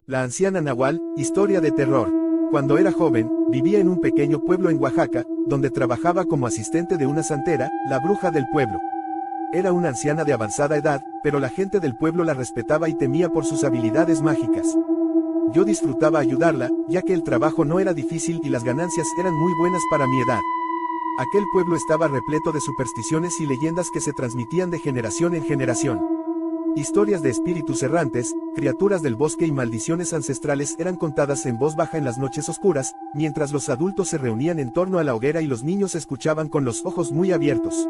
La anciana Nahual, historia de terror. Cuando era joven, vivía en un pequeño pueblo en Oaxaca, donde trabajaba como asistente de una santera, la bruja del pueblo. Era una anciana de avanzada edad, pero la gente del pueblo la respetaba y temía por sus habilidades mágicas. Yo disfrutaba ayudarla, ya que el trabajo no era difícil y las ganancias eran muy buenas para mi edad. Aquel pueblo estaba repleto de supersticiones y leyendas que se transmitían de generación en generación. Historias de espíritus errantes, criaturas del bosque y maldiciones ancestrales eran contadas en voz baja en las noches oscuras, mientras los adultos se reunían en torno a la hoguera y los niños escuchaban con los ojos muy abiertos.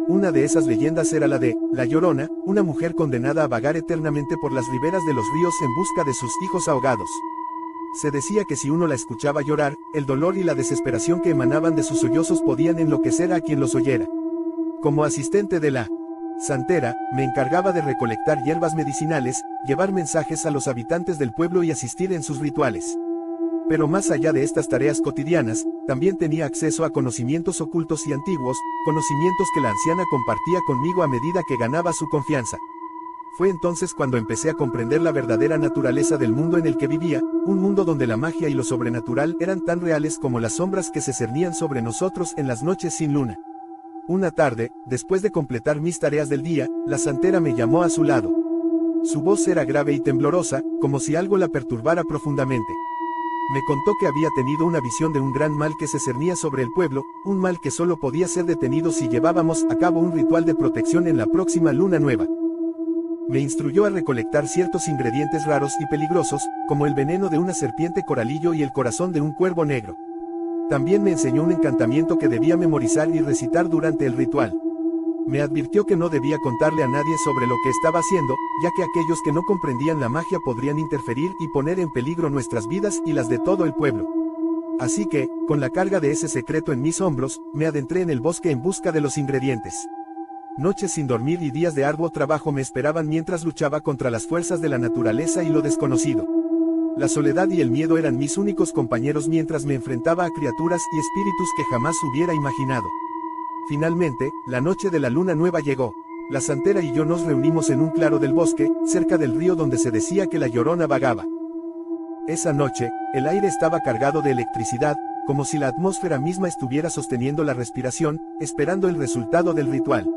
Una de esas leyendas era la de La Llorona, una mujer condenada a vagar eternamente por las riberas de los ríos en busca de sus hijos ahogados. Se decía que si uno la escuchaba llorar, el dolor y la desesperación que emanaban de sus sollozos podían enloquecer a quien los oyera. Como asistente de la santera, me encargaba de recolectar hierbas medicinales, llevar mensajes a los habitantes del pueblo y asistir en sus rituales. Pero más allá de estas tareas cotidianas, también tenía acceso a conocimientos ocultos y antiguos, conocimientos que la anciana compartía conmigo a medida que ganaba su confianza. Fue entonces cuando empecé a comprender la verdadera naturaleza del mundo en el que vivía, un mundo donde la magia y lo sobrenatural eran tan reales como las sombras que se cernían sobre nosotros en las noches sin luna. Una tarde, después de completar mis tareas del día, la santera me llamó a su lado. Su voz era grave y temblorosa, como si algo la perturbara profundamente. Me contó que había tenido una visión de un gran mal que se cernía sobre el pueblo, un mal que solo podía ser detenido si llevábamos a cabo un ritual de protección en la próxima luna nueva. Me instruyó a recolectar ciertos ingredientes raros y peligrosos, como el veneno de una serpiente coralillo y el corazón de un cuervo negro. También me enseñó un encantamiento que debía memorizar y recitar durante el ritual. Me advirtió que no debía contarle a nadie sobre lo que estaba haciendo, ya que aquellos que no comprendían la magia podrían interferir y poner en peligro nuestras vidas y las de todo el pueblo. Así que, con la carga de ese secreto en mis hombros, me adentré en el bosque en busca de los ingredientes. Noches sin dormir y días de arduo trabajo me esperaban mientras luchaba contra las fuerzas de la naturaleza y lo desconocido. La soledad y el miedo eran mis únicos compañeros mientras me enfrentaba a criaturas y espíritus que jamás hubiera imaginado. Finalmente, la noche de la luna nueva llegó. La santera y yo nos reunimos en un claro del bosque, cerca del río donde se decía que la Llorona vagaba. Esa noche, el aire estaba cargado de electricidad, como si la atmósfera misma estuviera sosteniendo la respiración, esperando el resultado del ritual.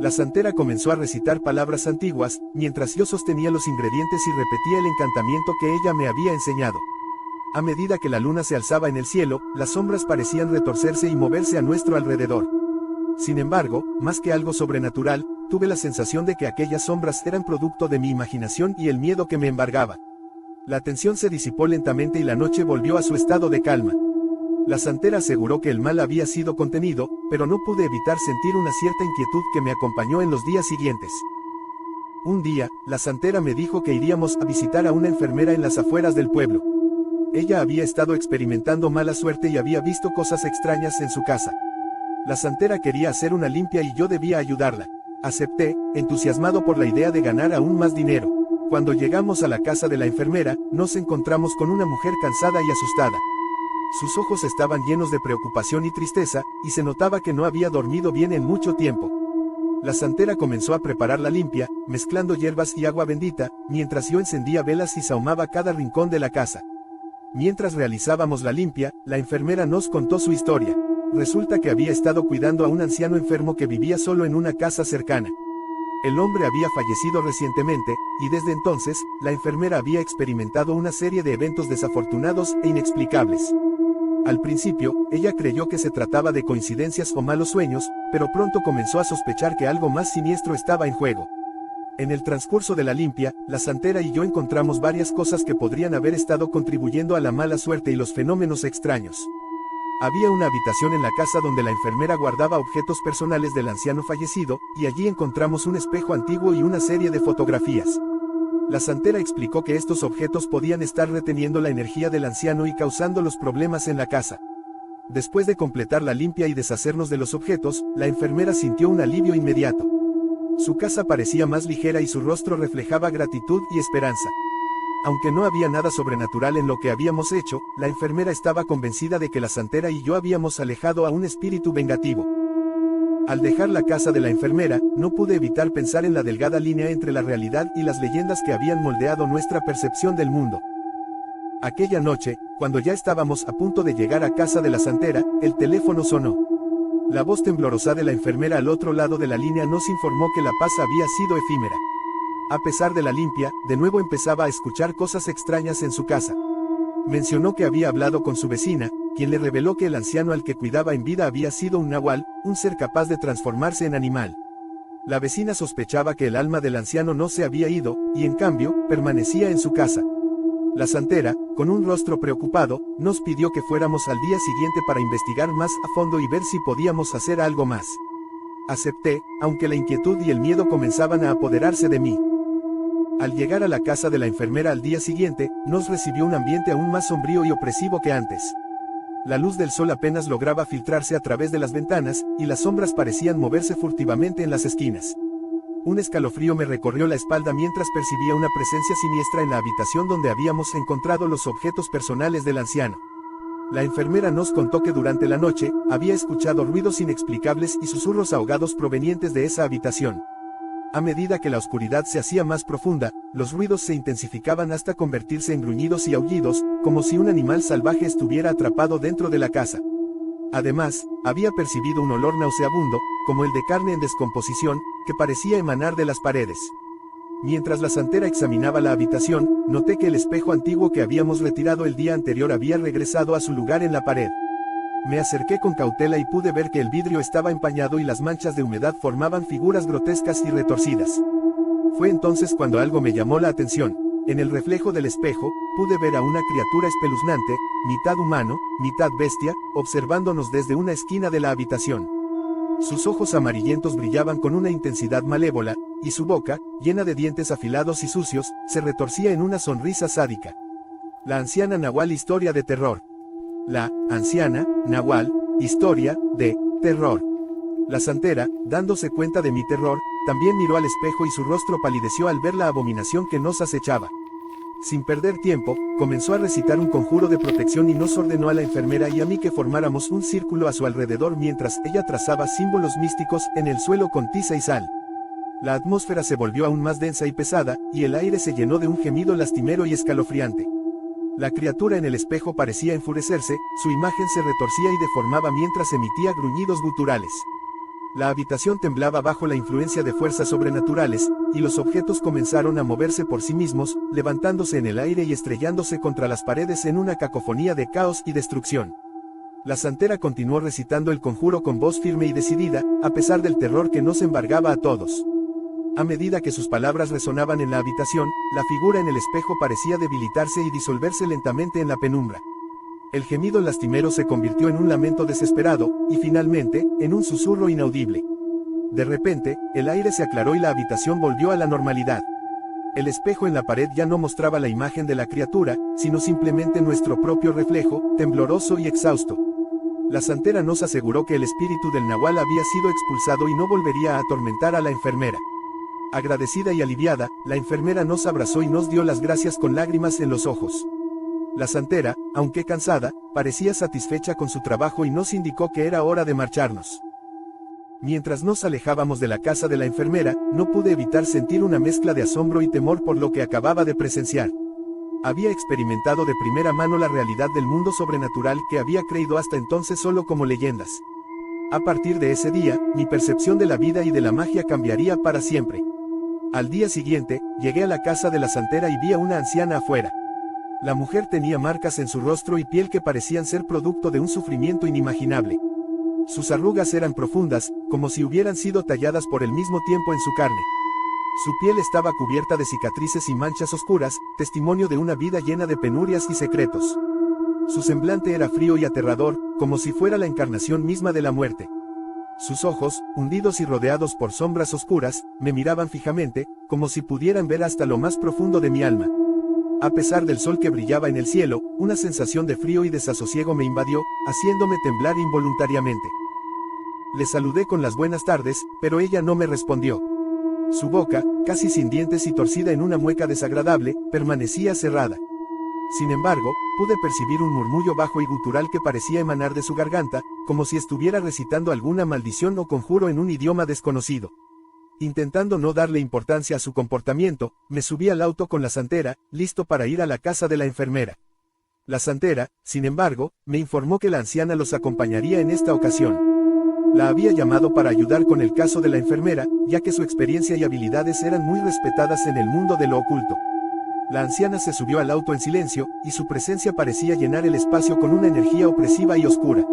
La santera comenzó a recitar palabras antiguas, mientras yo sostenía los ingredientes y repetía el encantamiento que ella me había enseñado. A medida que la luna se alzaba en el cielo, las sombras parecían retorcerse y moverse a nuestro alrededor. Sin embargo, más que algo sobrenatural, tuve la sensación de que aquellas sombras eran producto de mi imaginación y el miedo que me embargaba. La tensión se disipó lentamente y la noche volvió a su estado de calma. La santera aseguró que el mal había sido contenido, pero no pude evitar sentir una cierta inquietud que me acompañó en los días siguientes. Un día, la santera me dijo que iríamos a visitar a una enfermera en las afueras del pueblo. Ella había estado experimentando mala suerte y había visto cosas extrañas en su casa. La santera quería hacer una limpia y yo debía ayudarla. Acepté, entusiasmado por la idea de ganar aún más dinero. Cuando llegamos a la casa de la enfermera, nos encontramos con una mujer cansada y asustada. Sus ojos estaban llenos de preocupación y tristeza, y se notaba que no había dormido bien en mucho tiempo. La santera comenzó a preparar la limpia, mezclando hierbas y agua bendita, mientras yo encendía velas y sahumaba cada rincón de la casa. Mientras realizábamos la limpia, la enfermera nos contó su historia. Resulta que había estado cuidando a un anciano enfermo que vivía solo en una casa cercana. El hombre había fallecido recientemente, y desde entonces, la enfermera había experimentado una serie de eventos desafortunados e inexplicables. Al principio, ella creyó que se trataba de coincidencias o malos sueños, pero pronto comenzó a sospechar que algo más siniestro estaba en juego. En el transcurso de la limpia, la santera y yo encontramos varias cosas que podrían haber estado contribuyendo a la mala suerte y los fenómenos extraños. Había una habitación en la casa donde la enfermera guardaba objetos personales del anciano fallecido, y allí encontramos un espejo antiguo y una serie de fotografías. La santera explicó que estos objetos podían estar reteniendo la energía del anciano y causando los problemas en la casa. Después de completar la limpia y deshacernos de los objetos, la enfermera sintió un alivio inmediato. Su casa parecía más ligera y su rostro reflejaba gratitud y esperanza. Aunque no había nada sobrenatural en lo que habíamos hecho, la enfermera estaba convencida de que la santera y yo habíamos alejado a un espíritu vengativo. Al dejar la casa de la enfermera, no pude evitar pensar en la delgada línea entre la realidad y las leyendas que habían moldeado nuestra percepción del mundo. Aquella noche, cuando ya estábamos a punto de llegar a casa de la santera, el teléfono sonó. La voz temblorosa de la enfermera al otro lado de la línea nos informó que la paz había sido efímera. A pesar de la limpia, de nuevo empezaba a escuchar cosas extrañas en su casa. Mencionó que había hablado con su vecina, quien le reveló que el anciano al que cuidaba en vida había sido un nahual, un ser capaz de transformarse en animal. La vecina sospechaba que el alma del anciano no se había ido, y en cambio, permanecía en su casa. La santera, con un rostro preocupado, nos pidió que fuéramos al día siguiente para investigar más a fondo y ver si podíamos hacer algo más. Acepté, aunque la inquietud y el miedo comenzaban a apoderarse de mí. Al llegar a la casa de la enfermera al día siguiente, nos recibió un ambiente aún más sombrío y opresivo que antes. La luz del sol apenas lograba filtrarse a través de las ventanas, y las sombras parecían moverse furtivamente en las esquinas. Un escalofrío me recorrió la espalda mientras percibía una presencia siniestra en la habitación donde habíamos encontrado los objetos personales del anciano. La enfermera nos contó que durante la noche, había escuchado ruidos inexplicables y susurros ahogados provenientes de esa habitación. A medida que la oscuridad se hacía más profunda, los ruidos se intensificaban hasta convertirse en gruñidos y aullidos, como si un animal salvaje estuviera atrapado dentro de la casa. Además, había percibido un olor nauseabundo, como el de carne en descomposición, que parecía emanar de las paredes. Mientras la santera examinaba la habitación, noté que el espejo antiguo que habíamos retirado el día anterior había regresado a su lugar en la pared. Me acerqué con cautela y pude ver que el vidrio estaba empañado y las manchas de humedad formaban figuras grotescas y retorcidas. Fue entonces cuando algo me llamó la atención. En el reflejo del espejo, pude ver a una criatura espeluznante, mitad humano, mitad bestia, observándonos desde una esquina de la habitación. Sus ojos amarillentos brillaban con una intensidad malévola, y su boca, llena de dientes afilados y sucios, se retorcía en una sonrisa sádica. La anciana Nahual, historia de terror. La anciana Nahual, historia de terror. La santera, dándose cuenta de mi terror, también miró al espejo y su rostro palideció al ver la abominación que nos acechaba. Sin perder tiempo, comenzó a recitar un conjuro de protección y nos ordenó a la enfermera y a mí que formáramos un círculo a su alrededor mientras ella trazaba símbolos místicos en el suelo con tiza y sal. La atmósfera se volvió aún más densa y pesada, y el aire se llenó de un gemido lastimero y escalofriante. La criatura en el espejo parecía enfurecerse, su imagen se retorcía y deformaba mientras emitía gruñidos guturales. La habitación temblaba bajo la influencia de fuerzas sobrenaturales, y los objetos comenzaron a moverse por sí mismos, levantándose en el aire y estrellándose contra las paredes en una cacofonía de caos y destrucción. La santera continuó recitando el conjuro con voz firme y decidida, a pesar del terror que nos embargaba a todos. A medida que sus palabras resonaban en la habitación, la figura en el espejo parecía debilitarse y disolverse lentamente en la penumbra. El gemido lastimero se convirtió en un lamento desesperado, y finalmente, en un susurro inaudible. De repente, el aire se aclaró y la habitación volvió a la normalidad. El espejo en la pared ya no mostraba la imagen de la criatura, sino simplemente nuestro propio reflejo, tembloroso y exhausto. La santera nos aseguró que el espíritu del Nahual había sido expulsado y no volvería a atormentar a la enfermera. Agradecida y aliviada, la enfermera nos abrazó y nos dio las gracias con lágrimas en los ojos. La santera, aunque cansada, parecía satisfecha con su trabajo y nos indicó que era hora de marcharnos. Mientras nos alejábamos de la casa de la enfermera, no pude evitar sentir una mezcla de asombro y temor por lo que acababa de presenciar. Había experimentado de primera mano la realidad del mundo sobrenatural que había creído hasta entonces solo como leyendas. A partir de ese día, mi percepción de la vida y de la magia cambiaría para siempre. Al día siguiente, llegué a la casa de la santera y vi a una anciana afuera. La mujer tenía marcas en su rostro y piel que parecían ser producto de un sufrimiento inimaginable. Sus arrugas eran profundas, como si hubieran sido talladas por el mismo tiempo en su carne. Su piel estaba cubierta de cicatrices y manchas oscuras, testimonio de una vida llena de penurias y secretos. Su semblante era frío y aterrador, como si fuera la encarnación misma de la muerte. Sus ojos, hundidos y rodeados por sombras oscuras, me miraban fijamente, como si pudieran ver hasta lo más profundo de mi alma. A pesar del sol que brillaba en el cielo, una sensación de frío y desasosiego me invadió, haciéndome temblar involuntariamente. Le saludé con las buenas tardes, pero ella no me respondió. Su boca, casi sin dientes y torcida en una mueca desagradable, permanecía cerrada. Sin embargo, pude percibir un murmullo bajo y gutural que parecía emanar de su garganta, como si estuviera recitando alguna maldición o conjuro en un idioma desconocido. Intentando no darle importancia a su comportamiento, me subí al auto con la santera, listo para ir a la casa de la enfermera. La santera, sin embargo, me informó que la anciana los acompañaría en esta ocasión. La había llamado para ayudar con el caso de la enfermera, ya que su experiencia y habilidades eran muy respetadas en el mundo de lo oculto. La anciana se subió al auto en silencio, y su presencia parecía llenar el espacio con una energía opresiva y oscura.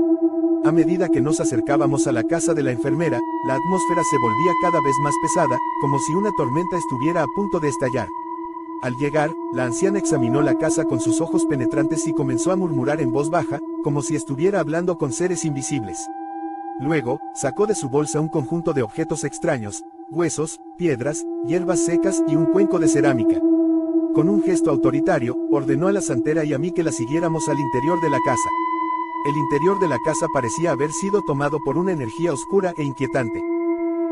A medida que nos acercábamos a la casa de la enfermera, la atmósfera se volvía cada vez más pesada, como si una tormenta estuviera a punto de estallar. Al llegar, la anciana examinó la casa con sus ojos penetrantes y comenzó a murmurar en voz baja, como si estuviera hablando con seres invisibles. Luego, sacó de su bolsa un conjunto de objetos extraños, huesos, piedras, hierbas secas y un cuenco de cerámica. Con un gesto autoritario, ordenó a la santera y a mí que la siguiéramos al interior de la casa. El interior de la casa parecía haber sido tomado por una energía oscura e inquietante.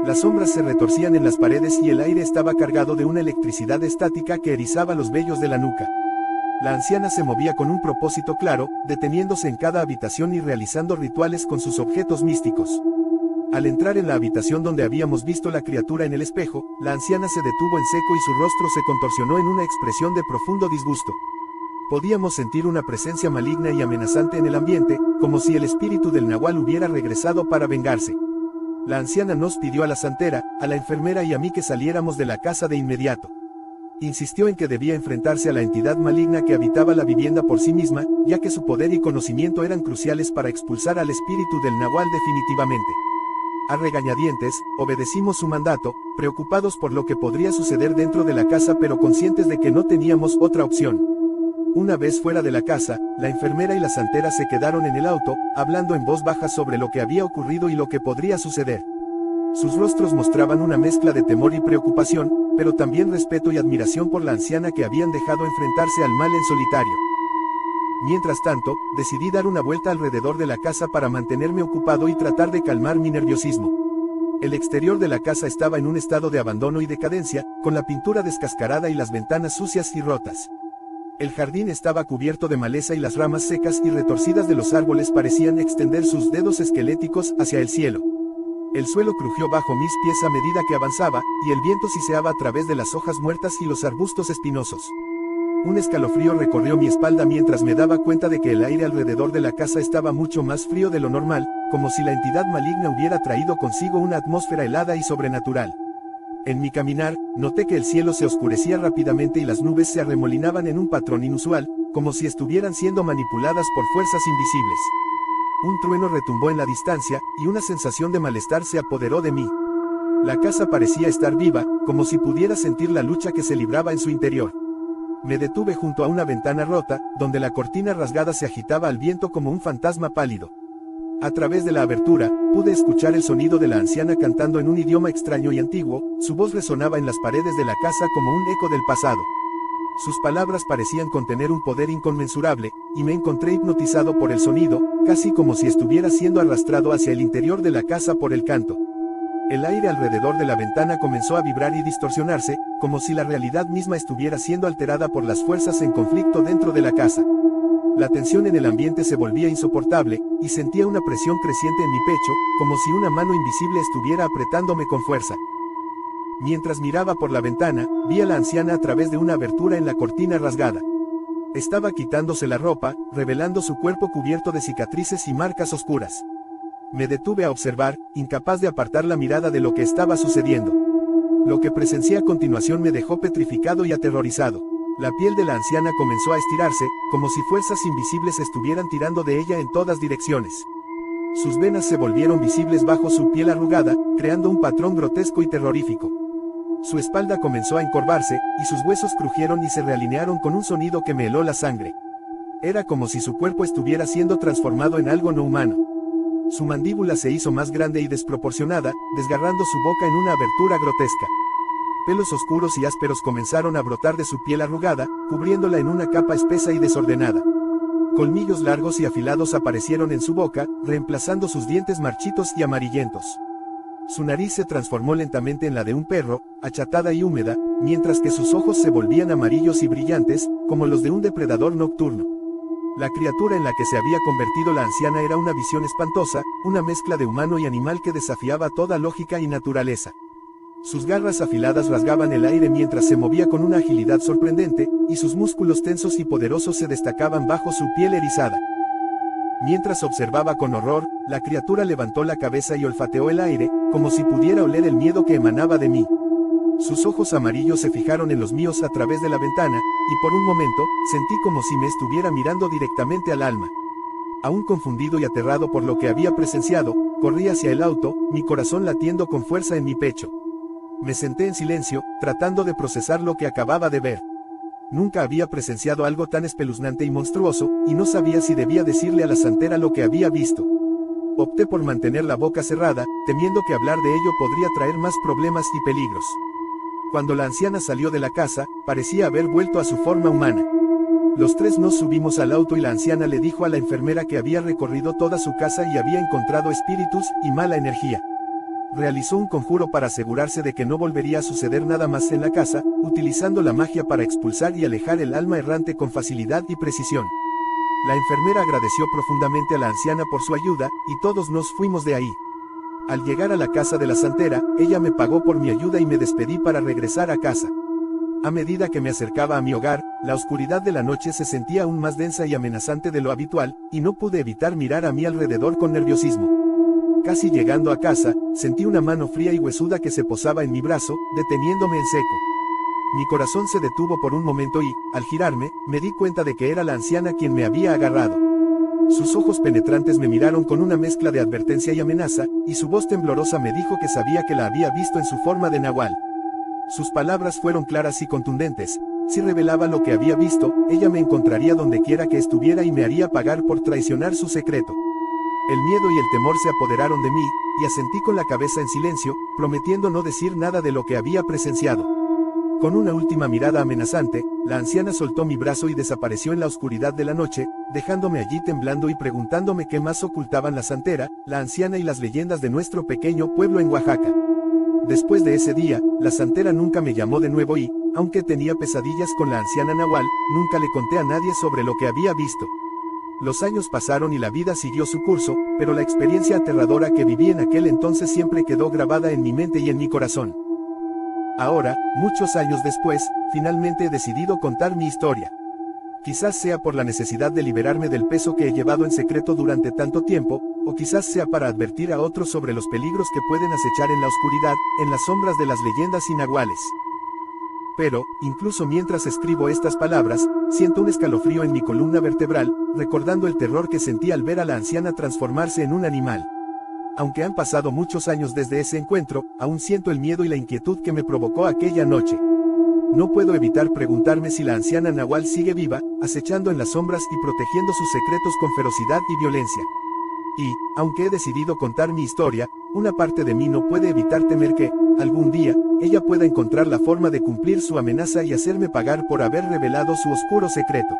Las sombras se retorcían en las paredes y el aire estaba cargado de una electricidad estática que erizaba los vellos de la nuca. La anciana se movía con un propósito claro, deteniéndose en cada habitación y realizando rituales con sus objetos místicos. Al entrar en la habitación donde habíamos visto la criatura en el espejo, la anciana se detuvo en seco y su rostro se contorsionó en una expresión de profundo disgusto. Podíamos sentir una presencia maligna y amenazante en el ambiente, como si el espíritu del nahual hubiera regresado para vengarse. La anciana nos pidió a la santera, a la enfermera y a mí que saliéramos de la casa de inmediato. Insistió en que debía enfrentarse a la entidad maligna que habitaba la vivienda por sí misma, ya que su poder y conocimiento eran cruciales para expulsar al espíritu del nahual definitivamente. A regañadientes, obedecimos su mandato, preocupados por lo que podría suceder dentro de la casa pero conscientes de que no teníamos otra opción. Una vez fuera de la casa, la enfermera y la santera se quedaron en el auto, hablando en voz baja sobre lo que había ocurrido y lo que podría suceder. Sus rostros mostraban una mezcla de temor y preocupación, pero también respeto y admiración por la anciana que habían dejado enfrentarse al mal en solitario. Mientras tanto, decidí dar una vuelta alrededor de la casa para mantenerme ocupado y tratar de calmar mi nerviosismo. El exterior de la casa estaba en un estado de abandono y decadencia, con la pintura descascarada y las ventanas sucias y rotas. El jardín estaba cubierto de maleza y las ramas secas y retorcidas de los árboles parecían extender sus dedos esqueléticos hacia el cielo. El suelo crujió bajo mis pies a medida que avanzaba, y el viento siseaba a través de las hojas muertas y los arbustos espinosos. Un escalofrío recorrió mi espalda mientras me daba cuenta de que el aire alrededor de la casa estaba mucho más frío de lo normal, como si la entidad maligna hubiera traído consigo una atmósfera helada y sobrenatural. En mi caminar, noté que el cielo se oscurecía rápidamente y las nubes se arremolinaban en un patrón inusual, como si estuvieran siendo manipuladas por fuerzas invisibles. Un trueno retumbó en la distancia, y una sensación de malestar se apoderó de mí. La casa parecía estar viva, como si pudiera sentir la lucha que se libraba en su interior. Me detuve junto a una ventana rota, donde la cortina rasgada se agitaba al viento como un fantasma pálido. A través de la abertura, pude escuchar el sonido de la anciana cantando en un idioma extraño y antiguo, su voz resonaba en las paredes de la casa como un eco del pasado. Sus palabras parecían contener un poder inconmensurable, y me encontré hipnotizado por el sonido, casi como si estuviera siendo arrastrado hacia el interior de la casa por el canto. El aire alrededor de la ventana comenzó a vibrar y distorsionarse, como si la realidad misma estuviera siendo alterada por las fuerzas en conflicto dentro de la casa. La tensión en el ambiente se volvía insoportable, y sentía una presión creciente en mi pecho, como si una mano invisible estuviera apretándome con fuerza. Mientras miraba por la ventana, vi a la anciana a través de una abertura en la cortina rasgada. Estaba quitándose la ropa, revelando su cuerpo cubierto de cicatrices y marcas oscuras. Me detuve a observar, incapaz de apartar la mirada de lo que estaba sucediendo. Lo que presencié a continuación me dejó petrificado y aterrorizado. La piel de la anciana comenzó a estirarse, como si fuerzas invisibles estuvieran tirando de ella en todas direcciones. Sus venas se volvieron visibles bajo su piel arrugada, creando un patrón grotesco y terrorífico. Su espalda comenzó a encorvarse, y sus huesos crujieron y se realinearon con un sonido que me heló la sangre. Era como si su cuerpo estuviera siendo transformado en algo no humano. Su mandíbula se hizo más grande y desproporcionada, desgarrando su boca en una abertura grotesca. Pelos oscuros y ásperos comenzaron a brotar de su piel arrugada, cubriéndola en una capa espesa y desordenada. Colmillos largos y afilados aparecieron en su boca, reemplazando sus dientes marchitos y amarillentos. Su nariz se transformó lentamente en la de un perro, achatada y húmeda, mientras que sus ojos se volvían amarillos y brillantes, como los de un depredador nocturno. La criatura en la que se había convertido la anciana era una visión espantosa, una mezcla de humano y animal que desafiaba toda lógica y naturaleza. Sus garras afiladas rasgaban el aire mientras se movía con una agilidad sorprendente, y sus músculos tensos y poderosos se destacaban bajo su piel erizada. Mientras observaba con horror, la criatura levantó la cabeza y olfateó el aire, como si pudiera oler el miedo que emanaba de mí. Sus ojos amarillos se fijaron en los míos a través de la ventana, y por un momento, sentí como si me estuviera mirando directamente al alma. Aún confundido y aterrado por lo que había presenciado, corrí hacia el auto, mi corazón latiendo con fuerza en mi pecho. Me senté en silencio, tratando de procesar lo que acababa de ver. Nunca había presenciado algo tan espeluznante y monstruoso, y no sabía si debía decirle a la santera lo que había visto. Opté por mantener la boca cerrada, temiendo que hablar de ello podría traer más problemas y peligros. Cuando la anciana salió de la casa, parecía haber vuelto a su forma humana. Los tres nos subimos al auto y la anciana le dijo a la enfermera que había recorrido toda su casa y había encontrado espíritus y mala energía. Realizó un conjuro para asegurarse de que no volvería a suceder nada más en la casa, utilizando la magia para expulsar y alejar el alma errante con facilidad y precisión. La enfermera agradeció profundamente a la anciana por su ayuda, y todos nos fuimos de ahí. Al llegar a la casa de la santera, ella me pagó por mi ayuda y me despedí para regresar a casa. A medida que me acercaba a mi hogar, la oscuridad de la noche se sentía aún más densa y amenazante de lo habitual, y no pude evitar mirar a mi alrededor con nerviosismo. Casi llegando a casa, sentí una mano fría y huesuda que se posaba en mi brazo, deteniéndome en seco. Mi corazón se detuvo por un momento y, al girarme, me di cuenta de que era la anciana quien me había agarrado. Sus ojos penetrantes me miraron con una mezcla de advertencia y amenaza, y su voz temblorosa me dijo que sabía que la había visto en su forma de nahual. Sus palabras fueron claras y contundentes. Si revelaba lo que había visto, ella me encontraría donde quiera que estuviera y me haría pagar por traicionar su secreto. El miedo y el temor se apoderaron de mí, y asentí con la cabeza en silencio, prometiendo no decir nada de lo que había presenciado. Con una última mirada amenazante, la anciana soltó mi brazo y desapareció en la oscuridad de la noche, dejándome allí temblando y preguntándome qué más ocultaban la santera, la anciana y las leyendas de nuestro pequeño pueblo en Oaxaca. Después de ese día, la santera nunca me llamó de nuevo y, aunque tenía pesadillas con la anciana nahual, nunca le conté a nadie sobre lo que había visto. Los años pasaron y la vida siguió su curso, pero la experiencia aterradora que viví en aquel entonces siempre quedó grabada en mi mente y en mi corazón. Ahora, muchos años después, finalmente he decidido contar mi historia. Quizás sea por la necesidad de liberarme del peso que he llevado en secreto durante tanto tiempo, o quizás sea para advertir a otros sobre los peligros que pueden acechar en la oscuridad, en las sombras de las leyendas inaguales. Pero, incluso mientras escribo estas palabras, siento un escalofrío en mi columna vertebral, recordando el terror que sentí al ver a la anciana transformarse en un animal. Aunque han pasado muchos años desde ese encuentro, aún siento el miedo y la inquietud que me provocó aquella noche. No puedo evitar preguntarme si la anciana nahual sigue viva, acechando en las sombras y protegiendo sus secretos con ferocidad y violencia. Y, aunque he decidido contar mi historia, una parte de mí no puede evitar temer que, algún día, ella pueda encontrar la forma de cumplir su amenaza y hacerme pagar por haber revelado su oscuro secreto.